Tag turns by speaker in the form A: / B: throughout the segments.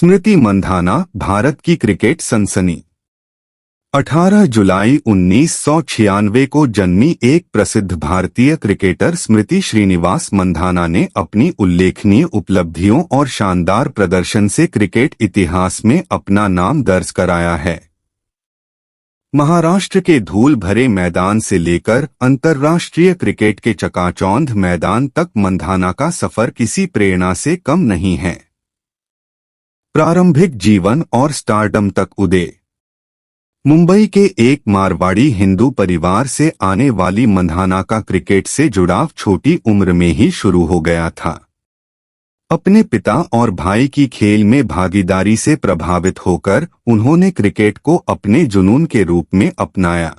A: स्मृति मंधाना भारत की क्रिकेट सनसनी। 18 जुलाई 1996 को जन्मी एक प्रसिद्ध भारतीय क्रिकेटर स्मृति श्रीनिवास मंधाना ने अपनी उल्लेखनीय उपलब्धियों और शानदार प्रदर्शन से क्रिकेट इतिहास में अपना नाम दर्ज कराया है। महाराष्ट्र के धूल भरे मैदान से लेकर अंतर्राष्ट्रीय क्रिकेट के चकाचौंध मैदान तक मंधाना का सफर किसी प्रेरणा से कम नहीं है। प्रारंभिक जीवन और स्टारडम तक उदय। मुंबई के एक मारवाड़ी हिंदू परिवार से आने वाली मंधाना का क्रिकेट से जुड़ाव छोटी उम्र में ही शुरू हो गया था। अपने पिता और भाई की खेल में भागीदारी से प्रभावित होकर उन्होंने क्रिकेट को अपने जुनून के रूप में अपनाया।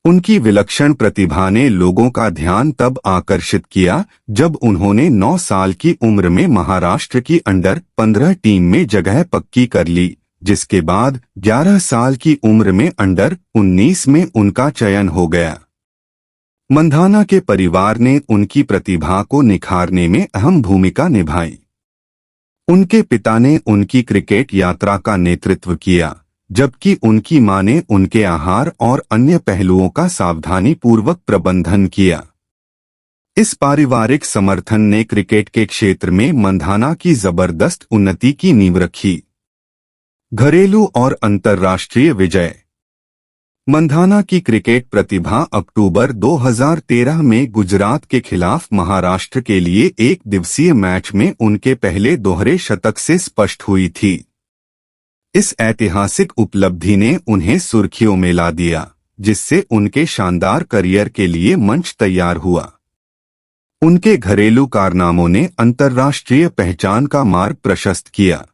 A: उनकी विलक्षण प्रतिभा ने लोगों का ध्यान तब आकर्षित किया जब उन्होंने 9 साल की उम्र में महाराष्ट्र की अंडर 15 टीम में जगह पक्की कर ली, जिसके बाद 11 साल की उम्र में अंडर 19 में उनका चयन हो गया। मंधाना के परिवार ने उनकी प्रतिभा को निखारने में अहम भूमिका निभाई। उनके पिता ने उनकी क्रिकेट यात्रा का नेतृत्व किया, जबकि उनकी मां ने उनके आहार और अन्य पहलुओं का सावधानीपूर्वक प्रबंधन किया। इस पारिवारिक समर्थन ने क्रिकेट के क्षेत्र में मंधाना की जबरदस्त उन्नति की नींव रखी। घरेलू और अंतर्राष्ट्रीय विजय। मंधाना की क्रिकेट प्रतिभा अक्टूबर 2013 में गुजरात के खिलाफ महाराष्ट्र के लिए एक दिवसीय मैच में उनके पहले दोहरे शतक से स्पष्ट हुई थी। इस ऐतिहासिक उपलब्धि ने उन्हें सुर्खियों में ला दिया, जिससे उनके शानदार करियर के लिए मंच तैयार हुआ। उनके घरेलू कारनामों ने अंतर्राष्ट्रीय पहचान का मार्ग प्रशस्त किया।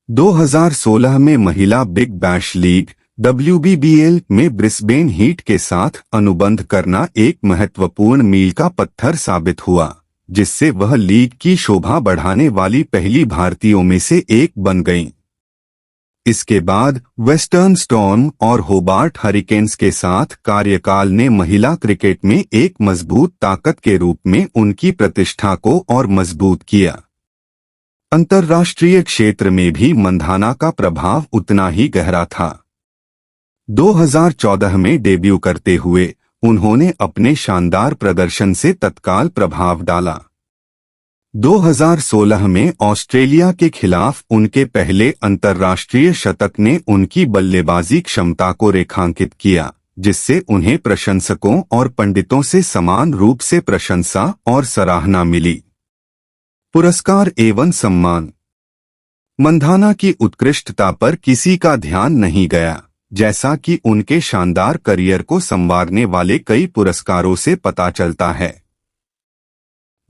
A: 2016 में महिला बिग बैश लीग WBBL में ब्रिस्बेन हीट के साथ अनुबंध करना एक महत्वपूर्ण मील का पत्थर साबित हुआ, जिससे वह लीग की शोभा बढ़ाने वाली पहली भारतीयों में से एक बन गईं। इसके बाद वेस्टर्न स्टॉर्म और होबार्ट हरिकेन्स के साथ कार्यकाल ने महिला क्रिकेट में एक मजबूत ताकत के रूप में उनकी प्रतिष्ठा को और मजबूत किया। अंतर्राष्ट्रीय क्षेत्र में भी मंधाना का प्रभाव उतना ही गहरा था। 2014 में डेब्यू करते हुए उन्होंने अपने शानदार प्रदर्शन से तत्काल प्रभाव डाला। 2016 में ऑस्ट्रेलिया के खिलाफ उनके पहले अंतर्राष्ट्रीय शतक ने उनकी बल्लेबाजी क्षमता को रेखांकित किया, जिससे उन्हें प्रशंसकों और पंडितों से समान रूप से प्रशंसा और सराहना मिली। पुरस्कार एवं सम्मान। मंधाना की उत्कृष्टता पर किसी का ध्यान नहीं गया, जैसा कि उनके शानदार करियर को संवारने वाले कई पुरस्कारों से पता चलता है।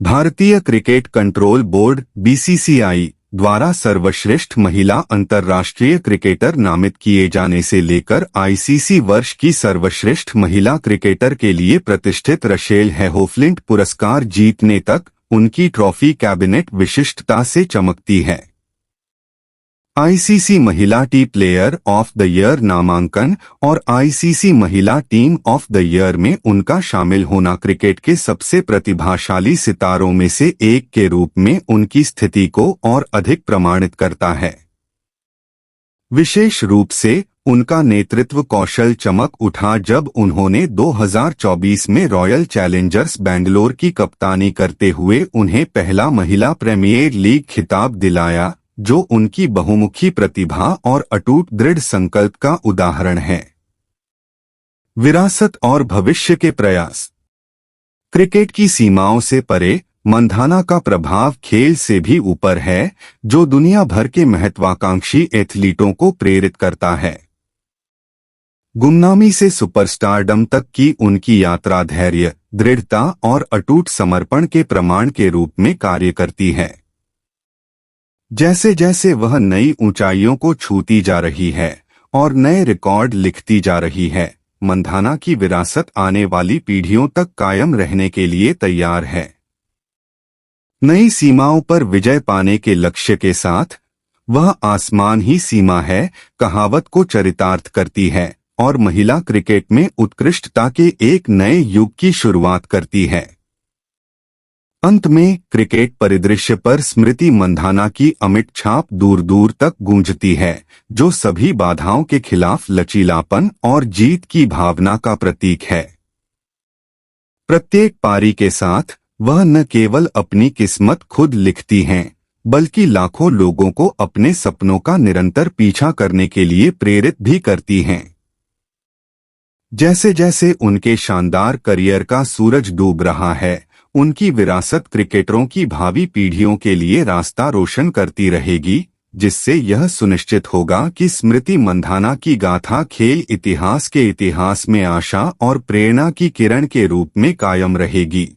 A: भारतीय क्रिकेट कंट्रोल बोर्ड BCCI द्वारा सर्वश्रेष्ठ महिला अंतर्राष्ट्रीय क्रिकेटर नामित किए जाने से लेकर ICC वर्ष की सर्वश्रेष्ठ महिला क्रिकेटर के लिए प्रतिष्ठित रशेल हैहोफ्लिंट पुरस्कार जीतने तक उनकी ट्रॉफी कैबिनेट विशिष्टता से चमकती है। ICC महिला T player of the year नामांकन और ICC महिला टीम ऑफ द ईयर में उनका शामिल होना क्रिकेट के सबसे प्रतिभाशाली सितारों में से एक के रूप में उनकी स्थिति को और अधिक प्रमाणित करता है। विशेष रूप से उनका नेतृत्व कौशल चमक उठा जब उन्होंने 2024 में रॉयल चैलेंजर्स बैंगलोर की कप्तानी करते हुए उन्हें पहला महिला प्रीमियर लीग खिताब दिलाया, जो उनकी बहुमुखी प्रतिभा और अटूट दृढ़ संकल्प का उदाहरण है। विरासत और भविष्य के प्रयास। क्रिकेट की सीमाओं से परे मंधाना का प्रभाव खेल से भी ऊपर है, जो दुनिया भर के महत्वाकांक्षी एथलीटों को प्रेरित करता है। गुमनामी से सुपरस्टारडम तक की उनकी यात्रा धैर्य, दृढ़ता और अटूट समर्पण के प्रमाण के रूप में कार्य करती है। जैसे जैसे वह नई ऊंचाइयों को छूती जा रही है और नए रिकॉर्ड लिखती जा रही है, मंधाना की विरासत आने वाली पीढ़ियों तक कायम रहने के लिए तैयार है। नई सीमाओं पर विजय पाने के लक्ष्य के साथ वह आसमान ही सीमा है कहावत को चरितार्थ करती है और महिला क्रिकेट में उत्कृष्टता के एक नए युग की शुरुआत करती है। अंत में क्रिकेट परिदृश्य पर स्मृति मंधाना की अमिट छाप दूर दूर तक गूंजती है, जो सभी बाधाओं के खिलाफ लचीलापन और जीत की भावना का प्रतीक है। प्रत्येक पारी के साथ वह न केवल अपनी किस्मत खुद लिखती हैं, बल्कि लाखों लोगों को अपने सपनों का निरंतर पीछा करने के लिए प्रेरित भी करती हैं। जैसे जैसे उनके शानदार करियर का सूरज डूब रहा है, उनकी विरासत क्रिकेटरों की भावी पीढ़ियों के लिए रास्ता रोशन करती रहेगी, जिससे यह सुनिश्चित होगा कि स्मृति मंधाना की गाथा खेल इतिहास के इतिहास में आशा और प्रेरणा की किरण के रूप में कायम रहेगी।